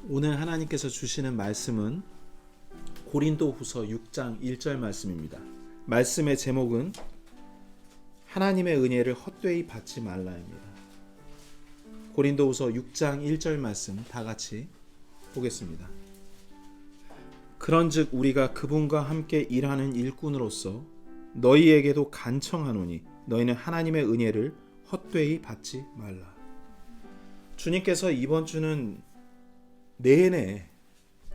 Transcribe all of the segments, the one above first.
오늘 하나님께서 주시는 말씀은 고린도후서 6장 1절 말씀입니다. 말씀의 제목은 하나님의 은혜를 헛되이 받지 말라입니다. 고린도후서 6장 1절 말씀 다 같이 보겠습니다. 그런즉 우리가 그분과 함께 일하는 일꾼으로서 너희에게도 간청하노니 너희는 하나님의 은혜를 헛되이 받지 말라. 주님께서 이번 주는 내내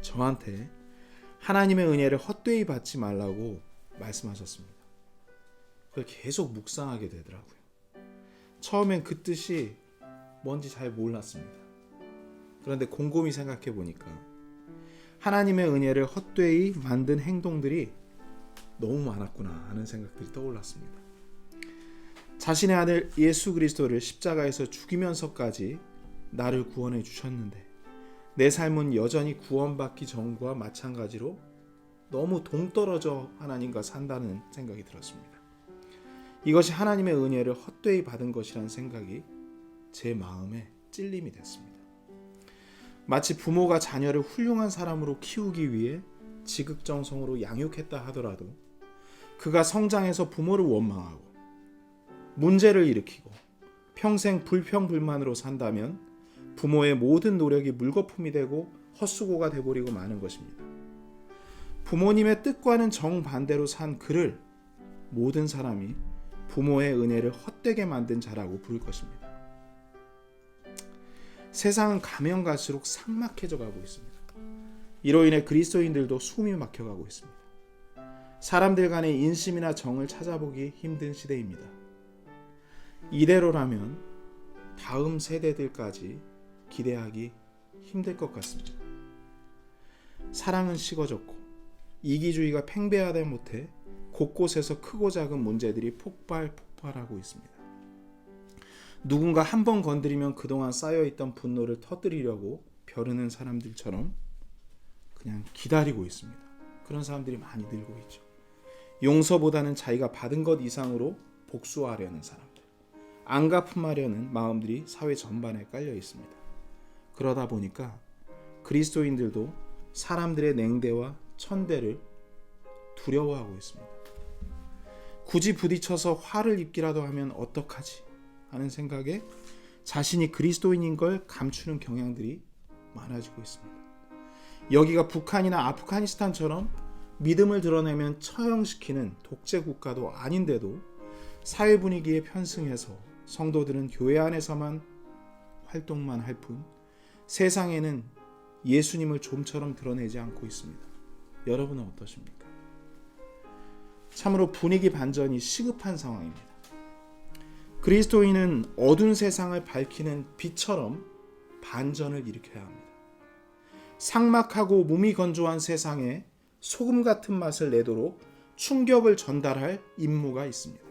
저한테 하나님의 은혜를 헛되이 받지 말라고 말씀하셨습니다. 그걸 계속 묵상하게 되더라고요. 처음엔 그 뜻이 뭔지 잘 몰랐습니다. 그런데 곰곰이 생각해 보니까 하나님의 은혜를 헛되이 만든 행동들이 너무 많았구나 하는 생각들이 떠올랐습니다. 자신의 아들 예수 그리스도를 십자가에서 죽이면서까지 나를 구원해 주셨는데 내 삶은 여전히 구원받기 전과 마찬가지로 너무 동떨어져 하나님과 산다는 생각이 들었습니다. 이것이 하나님의 은혜를 헛되이 받은 것이라는 생각이 제 마음에 찔림이 됐습니다. 마치 부모가 자녀를 훌륭한 사람으로 키우기 위해 지극정성으로 양육했다 하더라도 그가 성장해서 부모를 원망하고 문제를 일으키고 평생 불평불만으로 산다면 부모의 모든 노력이 물거품이 되고 헛수고가 되어버리고 마는 것입니다. 부모님의 뜻과는 정반대로 산 그를 모든 사람이 부모의 은혜를 헛되게 만든 자라고 부를 것입니다. 세상은 가면 갈수록 삭막해져 가고 있습니다. 이로 인해 그리스도인들도 숨이 막혀가고 있습니다. 사람들 간의 인심이나 정을 찾아보기 힘든 시대입니다. 이대로라면 다음 세대들까지 기대하기 힘들 것 같습니다. 사랑은 식어졌고 이기주의가 팽배하다 못해 곳곳에서 크고 작은 문제들이 폭발하고 있습니다. 누군가 한 번 건드리면 그동안 쌓여있던 분노를 터뜨리려고 벼르는 사람들처럼 그냥 기다리고 있습니다. 그런 사람들이 많이 늘고 있죠. 용서보다는 자기가 받은 것 이상으로 복수하려는 사람들, 안갚음하려는 마음들이 사회 전반에 깔려 있습니다. 그러다 보니까 그리스도인들도 사람들의 냉대와 천대를 두려워하고 있습니다. 굳이 부딪혀서 화를 입기라도 하면 어떡하지 하는 생각에 자신이 그리스도인인 걸 감추는 경향들이 많아지고 있습니다. 여기가 북한이나 아프가니스탄처럼 믿음을 드러내면 처형시키는 독재 국가도 아닌데도 사회 분위기에 편승해서 성도들은 교회 안에서만 활동만 할 뿐 세상에는 예수님을 좀처럼 드러내지 않고 있습니다. 여러분은 어떠십니까? 참으로 분위기 반전이 시급한 상황입니다. 그리스도인은 어두운 세상을 밝히는 빛처럼 반전을 일으켜야 합니다. 삭막하고 몸이 건조한 세상에 소금 같은 맛을 내도록 충격을 전달할 임무가 있습니다.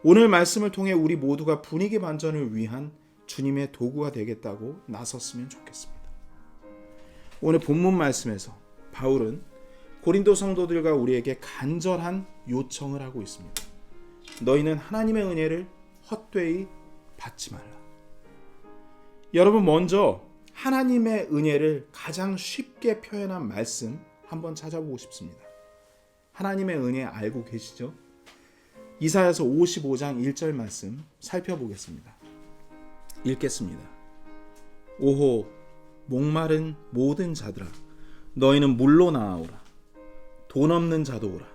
오늘 말씀을 통해 우리 모두가 분위기 반전을 위한 주님의 도구가 되겠다고 나섰으면 좋겠습니다. 오늘 본문 말씀에서 바울은 고린도 성도들과 우리에게 간절한 요청을 하고 있습니다. 너희는 하나님의 은혜를 헛되이 받지 말라. 여러분, 먼저 하나님의 은혜를 가장 쉽게 표현한 말씀 한번 찾아보고 싶습니다. 하나님의 은혜 알고 계시죠? 이사야서 55장 1절 말씀 살펴보겠습니다. 읽겠습니다. 오호 목마른 모든 자들아 너희는 물로 나아오라. 돈 없는 자도 오라.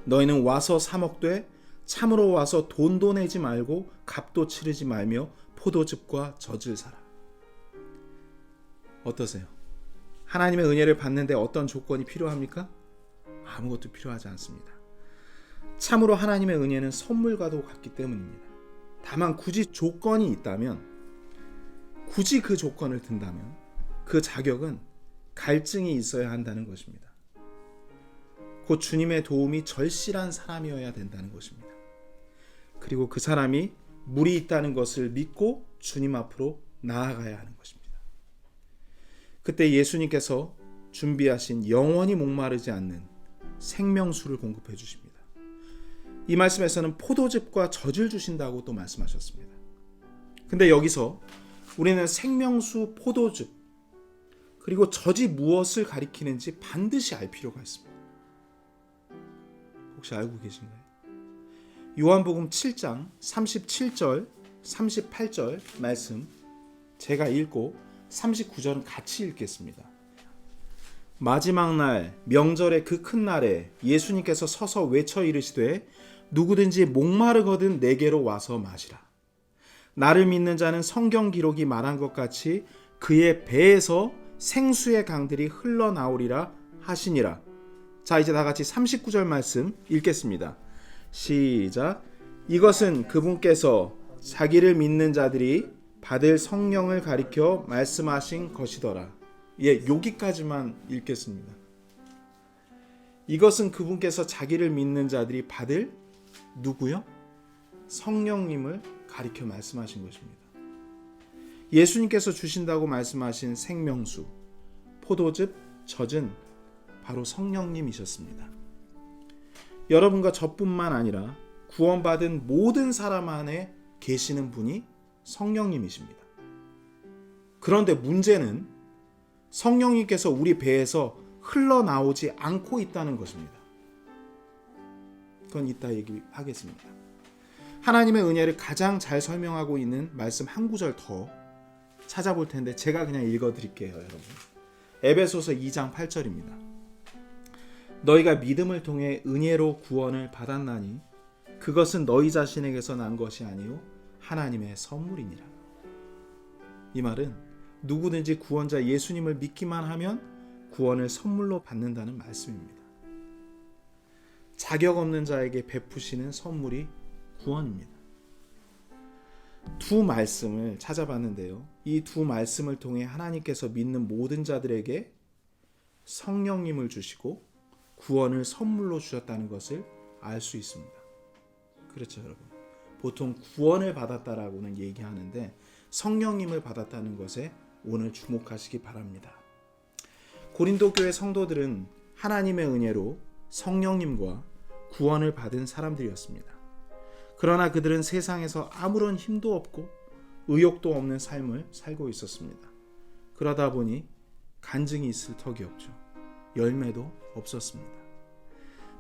너희는 와서 사 먹되 참으로 와서 돈도 내지 말고 값도 치르지 말며 포도즙과 젖을 사라. 어떠세요? 하나님의 은혜를 받는데 어떤 조건이 필요합니까? 아무것도 필요하지 않습니다. 참으로 하나님의 은혜는 선물과도 같기 때문입니다. 다만 굳이 조건이 있다면, 굳이 그 조건을 든다면 그 자격은 갈증이 있어야 한다는 것입니다. 곧 주님의 도움이 절실한 사람이어야 된다는 것입니다. 그리고 그 사람이 물이 있다는 것을 믿고 주님 앞으로 나아가야 하는 것입니다. 그때 예수님께서 준비하신 영원히 목마르지 않는 생명수를 공급해 주십니다. 이 말씀에서는 포도즙과 젖을 주신다고 또 말씀하셨습니다. 근데 여기서 우리는 생명수 포도즙, 그리고 저지 무엇을 가리키는지 반드시 알 필요가 있습니다. 혹시 알고 계신가요? 요한복음 7장 37절 38절 말씀 제가 읽고 39절은 같이 읽겠습니다. 마지막 날 명절의 그 큰 날에 예수님께서 서서 외쳐 이르시되 누구든지 목마르거든 내게로 와서 마시라. 나를 믿는 자는 성경 기록이 말한 것 같이 그의 배에서 생수의 강들이 흘러나오리라 하시니라. 자, 이제 다 같이 39절 말씀 읽겠습니다. 시작. 이것은 그분께서 자기를 믿는 자들이 받을 성령을 가리켜 말씀하신 것이더라. 예, 여기까지만 읽겠습니다. 이것은 그분께서 자기를 믿는 자들이 받을 누구요? 성령님을 가리켜 말씀하신 것입니다. 예수님께서 주신다고 말씀하신 생명수, 포도즙, 젖은 바로 성령님이셨습니다. 여러분과 저뿐만 아니라 구원받은 모든 사람 안에 계시는 분이 성령님이십니다. 그런데 문제는 성령님께서 우리 배에서 흘러나오지 않고 있다는 것입니다. 그건 이따 얘기하겠습니다. 하나님의 은혜를 가장 잘 설명하고 있는 말씀 한 구절 더 찾아볼 텐데 제가 그냥 읽어드릴게요, 여러분. 에베소서 2장 8절입니다. 너희가 믿음을 통해 은혜로 구원을 받았나니 그것은 너희 자신에게서 난 것이 아니요 하나님의 선물이니라. 이 말은 누구든지 구원자 예수님을 믿기만 하면 구원을 선물로 받는다는 말씀입니다. 자격 없는 자에게 베푸시는 선물이 구원입니다. 두 말씀을 찾아봤는데요. 이 두 말씀을 통해 하나님께서 믿는 모든 자들에게 성령님을 주시고 구원을 선물로 주셨다는 것을 알 수 있습니다. 그렇죠, 여러분. 보통 구원을 받았다라고는 얘기하는데 성령님을 받았다는 것에 오늘 주목하시기 바랍니다. 고린도 교회 성도들은 하나님의 은혜로 성령님과 구원을 받은 사람들이었습니다. 그러나 그들은 세상에서 아무런 힘도 없고 의욕도 없는 삶을 살고 있었습니다. 그러다 보니 간증이 있을 턱이 없죠. 열매도 없었습니다.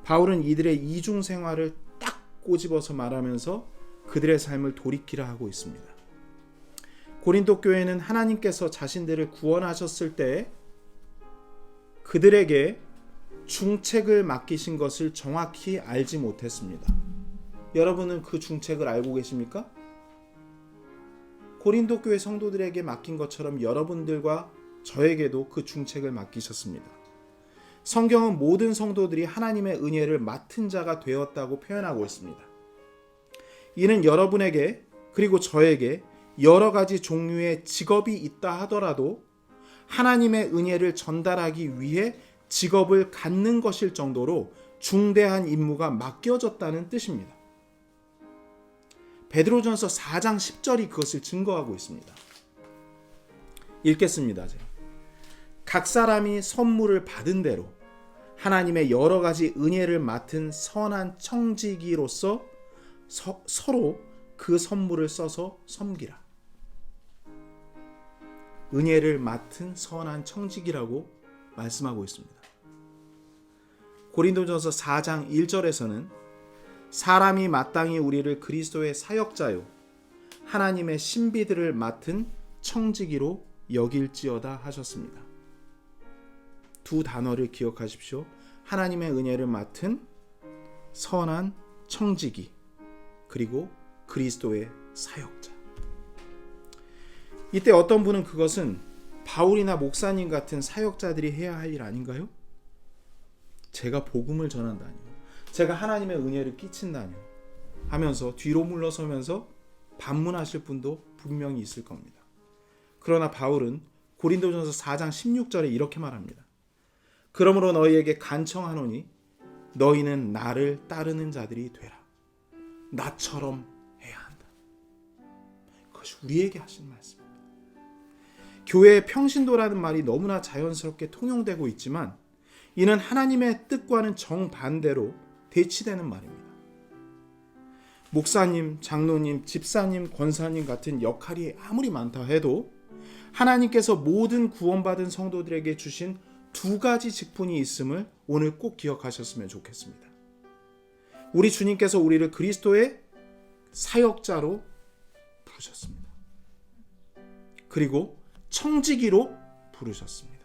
바울은 이들의 이중 생활을 딱 꼬집어서 말하면서 그들의 삶을 돌이키라 하고 있습니다. 고린도 교회는 하나님께서 자신들을 구원하셨을 때 그들에게 중책을 맡기신 것을 정확히 알지 못했습니다. 여러분은 그 중책을 알고 계십니까? 고린도 교회 성도들에게 맡긴 것처럼 여러분들과 저에게도 그 중책을 맡기셨습니다. 성경은 모든 성도들이 하나님의 은혜를 맡은 자가 되었다고 표현하고 있습니다. 이는 여러분에게 그리고 저에게 여러 가지 종류의 직업이 있다 하더라도 하나님의 은혜를 전달하기 위해 직업을 갖는 것일 정도로 중대한 임무가 맡겨졌다는 뜻입니다. 베드로전서 4장 10절이 그것을 증거하고 있습니다. 읽겠습니다. 각 사람이 선물을 받은 대로 하나님의 여러 가지 은혜를 맡은 선한 청지기로서 서로 그 선물을 써서 섬기라. 은혜를 맡은 선한 청지기라고 말씀하고 있습니다. 고린도전서 4장 1절에서는 사람이 마땅히 우리를 그리스도의 사역자요 하나님의 신비들을 맡은 청지기로 여길지어다 하셨습니다. 두 단어를 기억하십시오. 하나님의 은혜를 맡은 선한 청지기 그리고 그리스도의 사역자. 이때 어떤 분은 그것은 바울이나 목사님 같은 사역자들이 해야 할 일 아닌가요? 제가 복음을 전한다니요. 제가 하나님의 은혜를 끼친다니요. 하면서 뒤로 물러서면서 반문하실 분도 분명히 있을 겁니다. 그러나 바울은 고린도전서 4장 16절에 이렇게 말합니다. 그러므로 너희에게 간청하노니 너희는 나를 따르는 자들이 되라. 나처럼 해야 한다. 그것이 우리에게 하신 말씀입니다. 교회의 평신도라는 말이 너무나 자연스럽게 통용되고 있지만 이는 하나님의 뜻과는 정반대로 대치되는 말입니다. 목사님, 장로님, 집사님, 권사님 같은 역할이 아무리 많다 해도 하나님께서 모든 구원받은 성도들에게 주신 두 가지 직분이 있음을 오늘 꼭 기억하셨으면 좋겠습니다. 우리 주님께서 우리를 그리스도의 사역자로 부르셨습니다. 그리고 청지기로 부르셨습니다.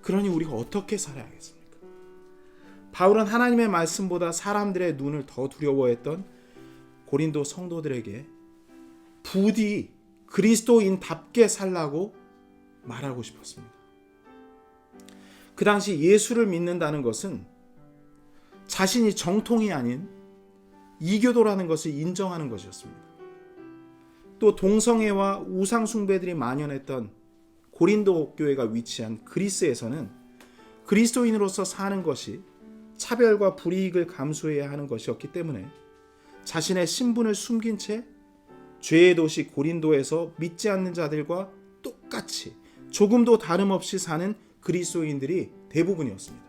그러니 우리가 어떻게 살아야겠습니까? 바울은 하나님의 말씀보다 사람들의 눈을 더 두려워했던 고린도 성도들에게 부디 그리스도인답게 살라고 말하고 싶었습니다. 그 당시 예수를 믿는다는 것은 자신이 정통이 아닌 이교도라는 것을 인정하는 것이었습니다. 또 동성애와 우상숭배들이 만연했던 고린도 교회가 위치한 그리스에서는 그리스도인으로서 사는 것이 차별과 불이익을 감수해야 하는 것이었기 때문에 자신의 신분을 숨긴 채 죄의 도시 고린도에서 믿지 않는 자들과 똑같이 조금도 다름없이 사는 그리스도인들이 대부분이었습니다.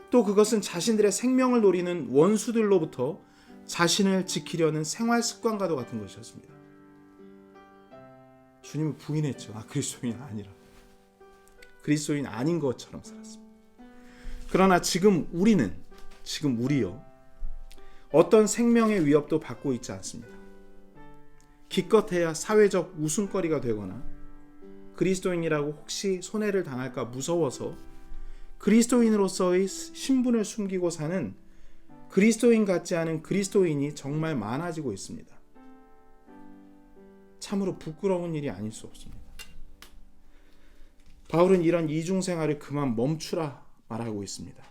또 그것은 자신들의 생명을 노리는 원수들로부터 자신을 지키려는 생활 습관과도 같은 것이었습니다. 주님은 부인했죠. 그리스도인 아니라. 그리스도인 아닌 것처럼 살았습니다. 그러나 지금 우리요, 어떤 생명의 위협도 받고 있지 않습니다. 기껏해야 사회적 웃음거리가 되거나 그리스도인이라고 혹시 손해를 당할까 무서워서 그리스도인으로서의 신분을 숨기고 사는 그리스도인 같지 않은 그리스도인이 정말 많아지고 있습니다. 참으로 부끄러운 일이 아닐 수 없습니다. 바울은 이런 이중생활을 그만 멈추라 말하고 있습니다.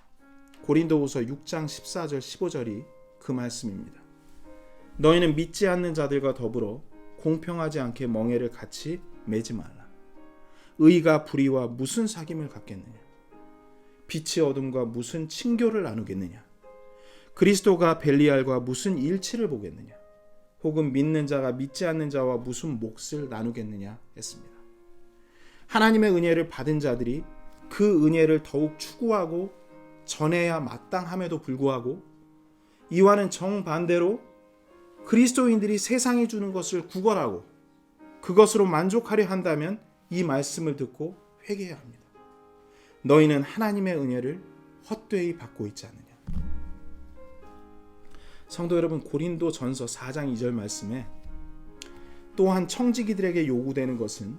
고린도후서 6장 14절 15절이 그 말씀입니다. 너희는 믿지 않는 자들과 더불어 공평하지 않게 멍에를 같이 매지 말라. 의가 불의와 무슨 사귐을 갖겠느냐? 빛이 어둠과 무슨 친교를 나누겠느냐? 그리스도가 벨리알과 무슨 일치를 보겠느냐? 혹은 믿는 자가 믿지 않는 자와 무슨 몫을 나누겠느냐 했습니다. 하나님의 은혜를 받은 자들이 그 은혜를 더욱 추구하고 전해야 마땅함에도 불구하고 이와는 정반대로 그리스도인들이 세상이 주는 것을 구걸하고 그것으로 만족하려 한다면 이 말씀을 듣고 회개해야 합니다. 너희는 하나님의 은혜를 헛되이 받고 있지 않느냐. 성도 여러분, 고린도 전서 4장 2절 말씀에 또한 청지기들에게 요구되는 것은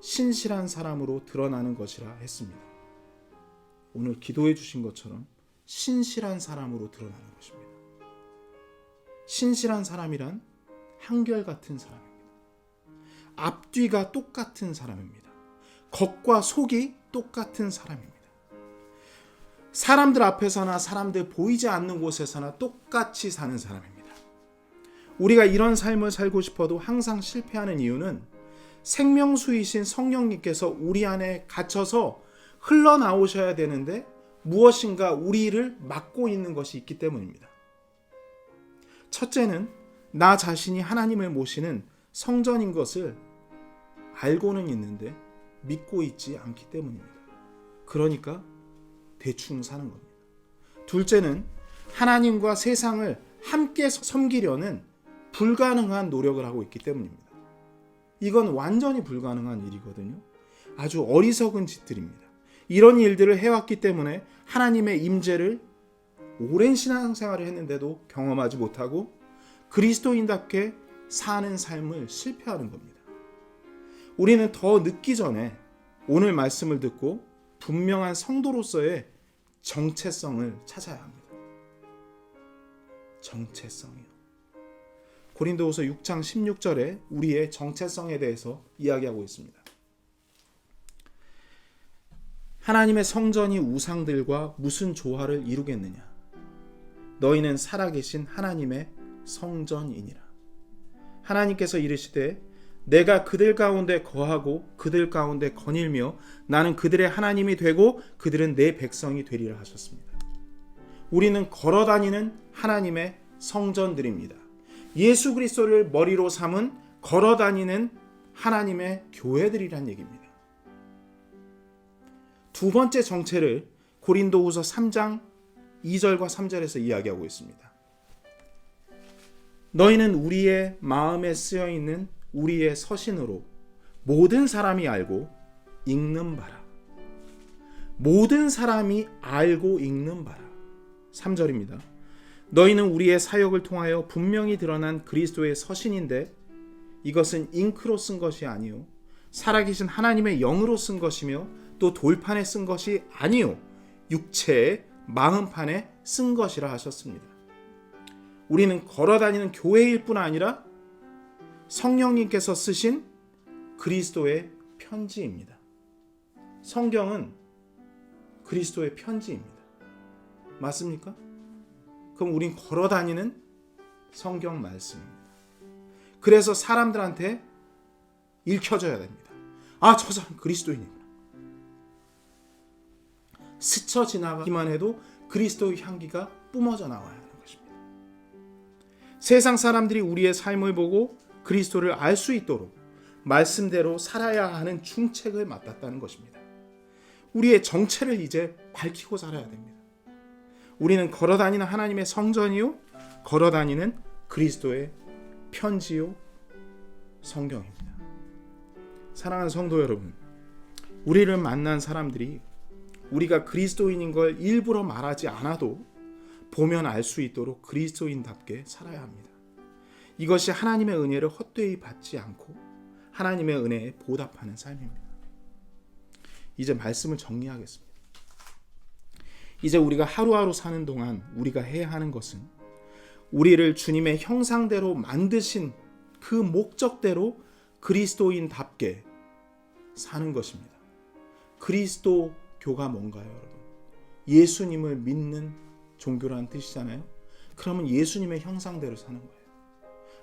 신실한 사람으로 드러나는 것이라 했습니다. 오늘 기도해 주신 것처럼 신실한 사람으로 드러나는 것입니다. 신실한 사람이란 한결같은 사람입니다. 앞뒤가 똑같은 사람입니다. 겉과 속이 똑같은 사람입니다. 사람들 앞에서나 사람들 보이지 않는 곳에서나 똑같이 사는 사람입니다. 우리가 이런 삶을 살고 싶어도 항상 실패하는 이유는 생명수이신 성령님께서 우리 안에 갇혀서 흘러나오셔야 되는데 무엇인가 우리를 막고 있는 것이 있기 때문입니다. 첫째는 나 자신이 하나님을 모시는 성전인 것을 알고는 있는데 믿고 있지 않기 때문입니다. 그러니까 대충 사는 겁니다. 둘째는 하나님과 세상을 함께 섬기려는 불가능한 노력을 하고 있기 때문입니다. 이건 완전히 불가능한 일이거든요. 아주 어리석은 짓들입니다. 이런 일들을 해왔기 때문에 하나님의 임재를 오랜 신앙생활을 했는데도 경험하지 못하고 그리스도인답게 사는 삶을 실패하는 겁니다. 우리는 더 늦기 전에 오늘 말씀을 듣고 분명한 성도로서의 정체성을 찾아야 합니다. 정체성이요. 고린도후서 6장 16절에 우리의 정체성에 대해서 이야기하고 있습니다. 하나님의 성전이 우상들과 무슨 조화를 이루겠느냐? 너희는 살아계신 하나님의 성전이니라. 하나님께서 이르시되 내가 그들 가운데 거하고 그들 가운데 거닐며 나는 그들의 하나님이 되고 그들은 내 백성이 되리라 하셨습니다. 우리는 걸어다니는 하나님의 성전들입니다. 예수 그리스도를 머리로 삼은 걸어다니는 하나님의 교회들이란 얘기입니다. 두 번째 정체를 고린도후서 3장 2절과 3절에서 이야기하고 있습니다. 너희는 우리의 마음에 쓰여 있는 우리의 서신으로 모든 사람이 알고 읽는 바라. 모든 사람이 알고 읽는 바라. 3절입니다. 너희는 우리의 사역을 통하여 분명히 드러난 그리스도의 서신인데 이것은 잉크로 쓴 것이 아니요 살아계신 하나님의 영으로 쓴 것이며 또 돌판에 쓴 것이 아니요 육체의 마음판에 쓴 것이라 하셨습니다. 우리는 걸어다니는 교회일 뿐 아니라 성령님께서 쓰신 그리스도의 편지입니다. 성경은 그리스도의 편지입니다. 맞습니까? 그럼 우린 걸어다니는 성경 말씀입니다. 그래서 사람들한테 읽혀져야 됩니다. 아, 저 사람 그리스도인이구나. 스쳐 지나가기만 해도 그리스도의 향기가 뿜어져 나와야 하는 것입니다. 세상 사람들이 우리의 삶을 보고 그리스도를 알 수 있도록 말씀대로 살아야 하는 중책을 맡았다는 것입니다. 우리의 정체를 이제 밝히고 살아야 됩니다. 우리는 걸어다니는 하나님의 성전이요 걸어다니는 그리스도의 편지요 성경입니다. 사랑하는 성도 여러분, 우리를 만난 사람들이 우리가 그리스도인인 걸 일부러 말하지 않아도 보면 알 수 있도록 그리스도인답게 살아야 합니다. 이것이 하나님의 은혜를 헛되이 받지 않고 하나님의 은혜에 보답하는 삶입니다. 이제 말씀을 정리하겠습니다. 이제 우리가 하루하루 사는 동안 우리가 해야 하는 것은 우리를 주님의 형상대로 만드신 그 목적대로 그리스도인답게 사는 것입니다. 그리스도교가 뭔가요, 여러분? 예수님을 믿는 종교라는 뜻이잖아요. 그러면 예수님의 형상대로 사는 거예요.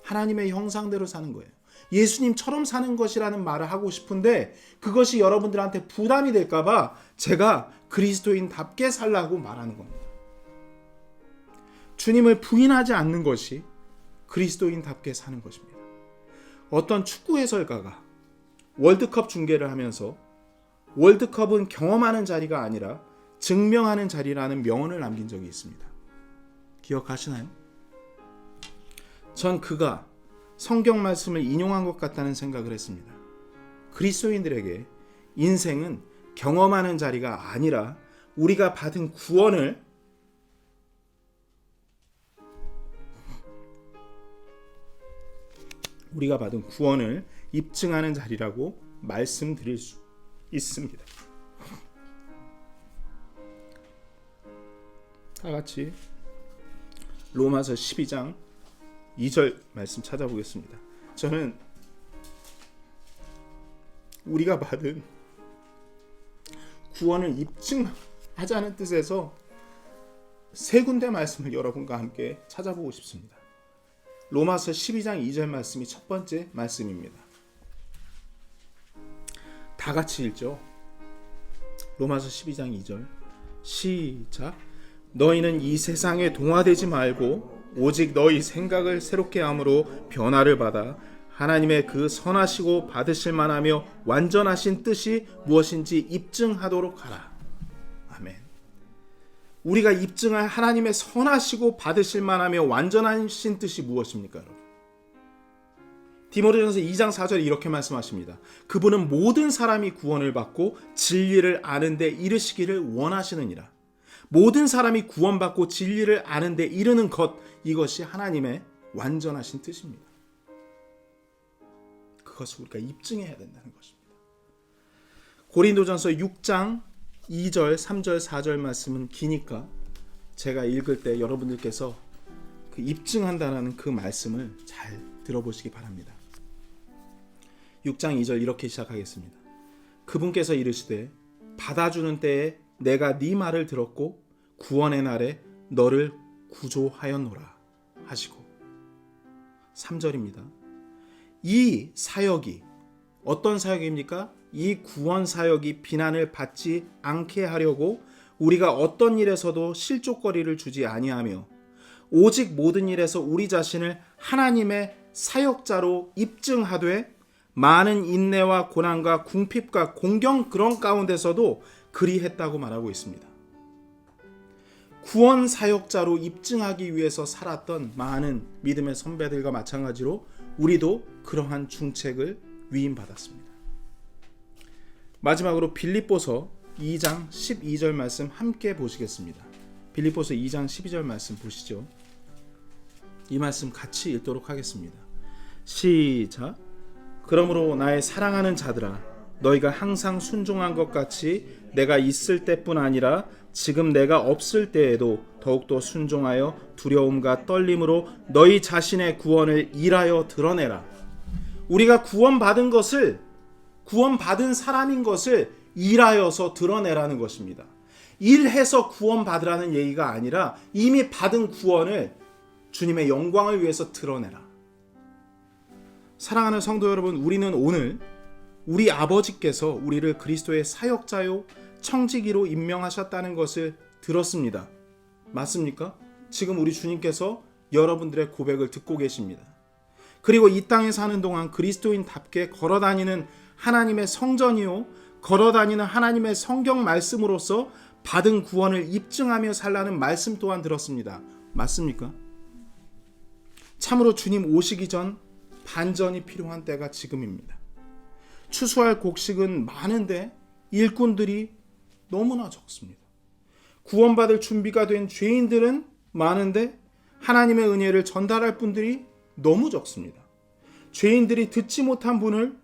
하나님의 형상대로 사는 거예요. 예수님처럼 사는 것이라는 말을 하고 싶은데 그것이 여러분들한테 부담이 될까봐 제가 그리스도인답게 살라고 말하는 겁니다. 주님을 부인하지 않는 것이 그리스도인답게 사는 것입니다. 어떤 축구 해설가가 월드컵 중계를 하면서 월드컵은 경험하는 자리가 아니라 증명하는 자리라는 명언을 남긴 적이 있습니다. 기억하시나요? 전 그가 성경 말씀을 인용한 것 같다는 생각을 했습니다. 그리스도인들에게 인생은 경험하는 자리가 아니라 우리가 받은 구원을 입증하는 자리라고 말씀드릴 수 있습니다. 다 같이 로마서 12장 2절 말씀 찾아보겠습니다. 저는 우리가 받은 구원을 입증하자는 뜻에서 세 군데 말씀을 여러분과 함께 찾아보고 싶습니다. 로마서 12장 2절 말씀이 첫 번째 말씀입니다. 다 같이 읽죠. 로마서 12장 2절 시작. 너희는 이 세상에 동화되지 말고 오직 너희 생각을 새롭게 함으로 변화를 받아 하나님의 그 선하시고 받으실 만하며 완전하신 뜻이 무엇인지 입증하도록 하라. 아멘. 우리가 입증할 하나님의 선하시고 받으실 만하며 완전하신 뜻이 무엇입니까, 여러분? 디모데전서 2장 4절에 이렇게 말씀하십니다. 그분은 모든 사람이 구원을 받고 진리를 아는 데 이르시기를 원하시느니라. 모든 사람이 구원받고 진리를 아는 데 이르는 것, 이것이 하나님의 완전하신 뜻입니다. 그것을 우리가 입증해야 된다는 것입니다. 고린도전서 6장 2절, 3절, 4절 말씀은 기니까 제가 읽을 때 여러분들께서 그 입증한다는 그 말씀을 잘 들어보시기 바랍니다. 6장 2절 이렇게 시작하겠습니다. 그분께서 이르시되 받아주는 때에 내가 네 말을 들었고 구원의 날에 너를 구조하였노라 하시고 3절입니다. 이 사역이 어떤 사역입니까? 이 구원 사역이 비난을 받지 않게 하려고 우리가 어떤 일에서도 실족거리를 주지 아니하며 오직 모든 일에서 우리 자신을 하나님의 사역자로 입증하되 많은 인내와 고난과 궁핍과 공경 그런 가운데서도 그리했다고 말하고 있습니다. 구원 사역자로 입증하기 위해서 살았던 많은 믿음의 선배들과 마찬가지로 우리도 그러한 중책을 위임받았습니다. 마지막으로 빌립보서 2장 12절 말씀 함께 보시겠습니다. 빌립보서 2장 12절 말씀 보시죠. 이 말씀 같이 읽도록 하겠습니다. 시작. 그러므로 나의 사랑하는 자들아, 너희가 항상 순종한 것 같이 내가 있을 때뿐 아니라 지금 내가 없을 때에도 더욱더 순종하여 두려움과 떨림으로 너희 자신의 구원을 일하여 드러내라. 우리가 구원받은 것을, 구원받은 사람인 것을 일하여서 드러내라는 것입니다. 일해서 구원받으라는 얘기가 아니라 이미 받은 구원을 주님의 영광을 위해서 드러내라. 사랑하는 성도 여러분, 우리는 오늘 우리 아버지께서 우리를 그리스도의 사역자요 청지기로 임명하셨다는 것을 들었습니다. 맞습니까? 지금 우리 주님께서 여러분들의 고백을 듣고 계십니다. 그리고 이 땅에 사는 동안 그리스도인답게 걸어다니는 하나님의 성전이요, 걸어다니는 하나님의 성경 말씀으로서 받은 구원을 입증하며 살라는 말씀 또한 들었습니다. 맞습니까? 참으로 주님 오시기 전 반전이 필요한 때가 지금입니다. 추수할 곡식은 많은데 일꾼들이 너무나 적습니다. 구원받을 준비가 된 죄인들은 많은데 하나님의 은혜를 전달할 분들이 너무 적습니다. 죄인들이 듣지 못한 분을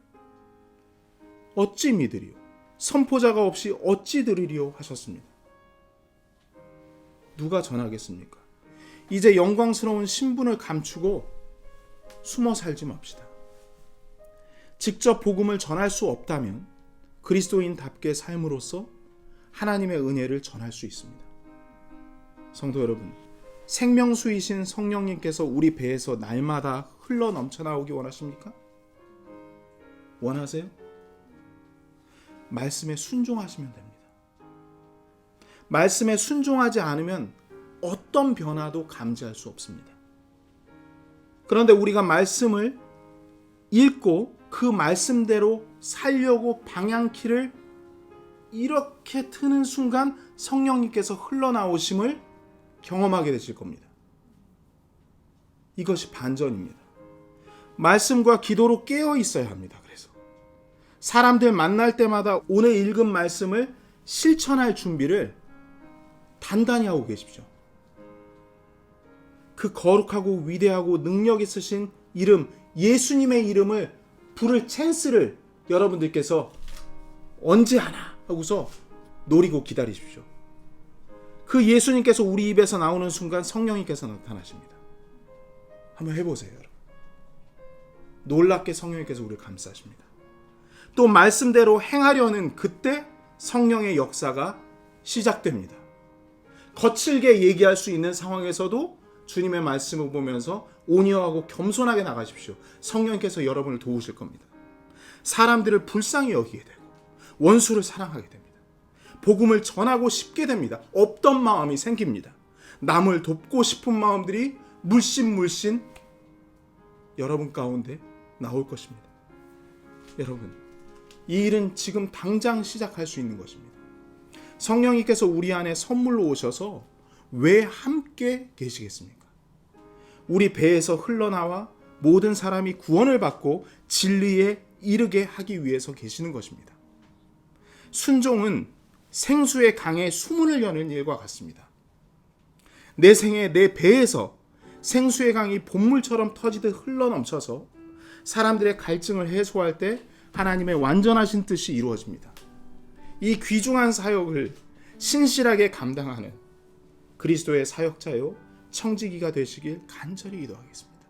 어찌 믿으리요? 선포자가 없이 어찌 들으리요? 하셨습니다. 누가 전하겠습니까? 이제 영광스러운 신분을 감추고 숨어 살지 맙시다. 직접 복음을 전할 수 없다면 그리스도인답게 삶으로써 하나님의 은혜를 전할 수 있습니다. 성도 여러분, 생명수이신 성령님께서 우리 배에서 날마다 흘러 넘쳐나오기 원하십니까? 원하세요? 말씀에 순종하시면 됩니다. 말씀에 순종하지 않으면 어떤 변화도 감지할 수 없습니다. 그런데 우리가 말씀을 읽고 그 말씀대로 살려고 방향키를 이렇게 트는 순간 성령님께서 흘러나오심을 경험하게 되실 겁니다. 이것이 반전입니다. 말씀과 기도로 깨어 있어야 합니다. 그래서 사람들 만날 때마다 오늘 읽은 말씀을 실천할 준비를 단단히 하고 계십시오. 그 거룩하고 위대하고 능력 있으신 이름, 예수님의 이름을 부를 찬스를 여러분들께서 언제 하나 하고서 노리고 기다리십시오. 그 예수님께서 우리 입에서 나오는 순간 성령님께서 나타나십니다. 한번 해보세요, 여러분. 놀랍게 성령님께서 우리를 감싸십니다. 또 말씀대로 행하려는 그때 성령의 역사가 시작됩니다. 거칠게 얘기할 수 있는 상황에서도 주님의 말씀을 보면서 온유하고 겸손하게 나가십시오. 성령님께서 여러분을 도우실 겁니다. 사람들을 불쌍히 여기게 되고 원수를 사랑하게 됩니다. 복음을 전하고 싶게 됩니다. 없던 마음이 생깁니다. 남을 돕고 싶은 마음들이 물씬 여러분 가운데 나올 것입니다. 여러분, 이 일은 지금 당장 시작할 수 있는 것입니다. 성령님께서 우리 안에 선물로 오셔서 왜 함께 계시겠습니까? 우리 배에서 흘러나와 모든 사람이 구원을 받고 진리에 이르게 하기 위해서 계시는 것입니다. 순종은 생수의 강에 수문을 여는 일과 같습니다. 내 생에 내 배에서 생수의 강이 본물처럼 터지듯 흘러넘쳐서 사람들의 갈증을 해소할 때 하나님의 완전하신 뜻이 이루어집니다. 이 귀중한 사역을 신실하게 감당하는 그리스도의 사역자요 청지기가 되시길 간절히 기도하겠습니다.